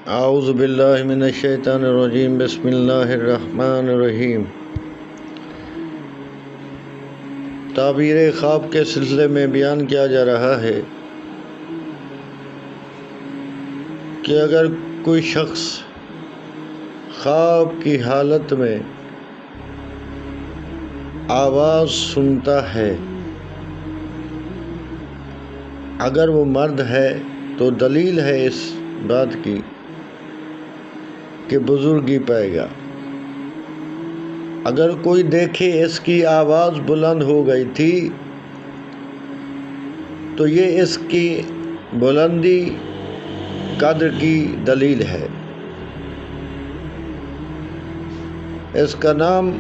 اعوذ باللہ من الشیطان الرجیم بسم اللہ الرحمن الرحیم۔ تعبیر خواب کے سلسلے میں بیان کیا جا رہا ہے کہ اگر کوئی شخص خواب کی حالت میں آواز سنتا ہے، اگر وہ مرد ہے تو دلیل ہے اس بات کی کہ بزرگی پائے گا۔ اگر کوئی دیکھے اس کی آواز بلند ہو گئی تھی تو یہ اس کی بلندی قدر کی دلیل ہے، اس کا نام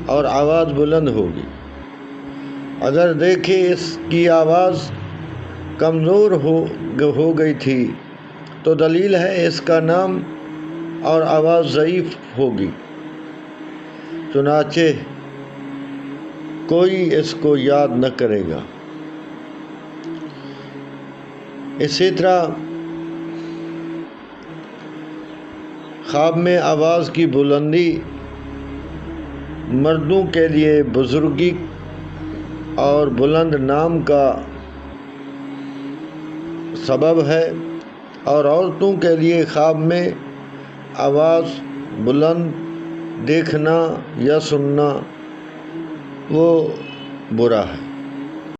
اور آواز بلند ہوگی۔ اگر دیکھے اس کی آواز کمزور ہو گئی تھی تو دلیل ہے اس کا نام اور آواز ضعیف ہوگی، چنانچہ کوئی اس کو یاد نہ کرے گا۔ اسی طرح خواب میں آواز کی بلندی مردوں کے لیے بزرگی اور بلند نام کا سبب ہے، اور عورتوں کے لیے خواب میں آواز بلند دیکھنا یا سننا وہ برا ہے۔